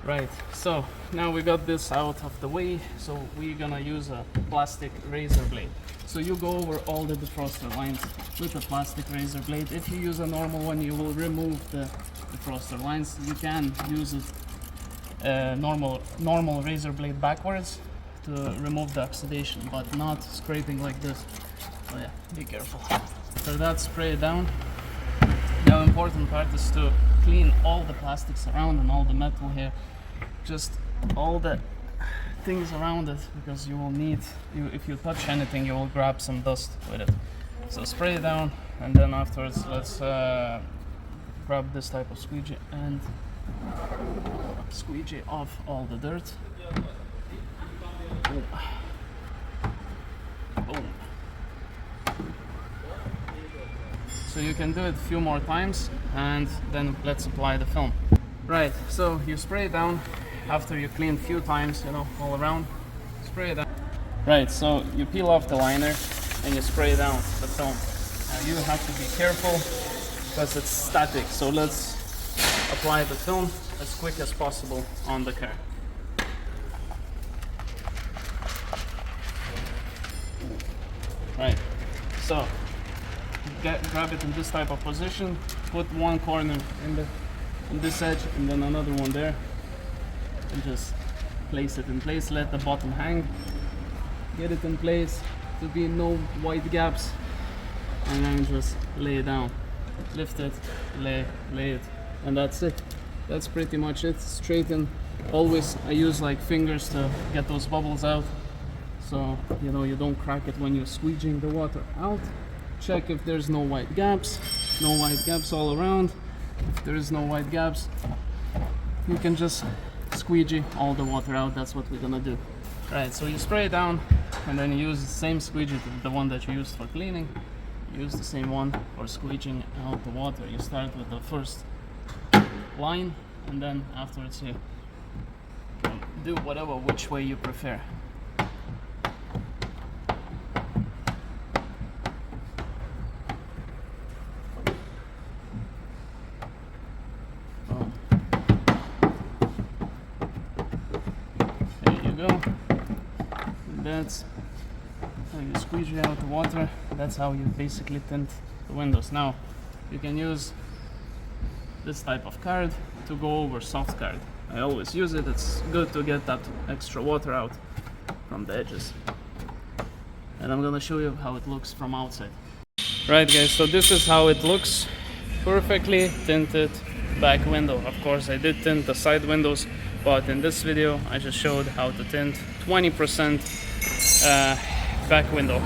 Right, so now we got this out of the way, so we're gonna use a plastic razor blade. So you go over all the defroster lines with a plastic razor blade. If you use a normal one, you will remove the defroster lines. You can use a normal razor blade backwards to remove the oxidation, but not scraping like this. So yeah, be careful. So that spray it down. The important part is to clean all the plastics around and all the metal here, just all the things around it, because you will need, if you touch anything, you will grab some dust with it. So spray it down, and then afterwards let's grab this type of squeegee and squeegee off all the dirt. Boom. Boom. So you can do it a few more times, and then let's apply the film. Right, so you spray it down after you clean a few times, you know, all around. Spray it down. Right, so you peel off the liner and you spray down the film. Now you have to be careful because it's static, so let's apply the film as quick as possible on the car. Right, so grab it in this type of position, put one corner in this edge and then another one there, and just place it in place. Let the bottom hang, get it in place to be no white gaps, and then just lay it down, lift it, lay it, and that's it. That's pretty much it. Straighten. Always I use like fingers to get those bubbles out, so you know you don't crack it when you're squeegeeing the water out. Check if there's no white gaps. No white gaps all around. If there is no white gaps, you can just squeegee all the water out. That's what we're gonna do. Right, so you spray it down and then you use the same squeegee, the one that you used for cleaning. Use the same one for squeegeeing out the water. You start with the first line, and then afterwards you can do whatever which way you prefer. Go. That's how you squeeze out the water. That's how you basically tint the windows. Now you can use this type of card to go over soft card. I always use it. It's good to get that extra water out from the edges. And I'm gonna show you how it looks from outside. Right guys, so this is how it looks. Perfectly tinted back window. Of course I did tint the side windows, but in this video I just showed how to tint 20% back window.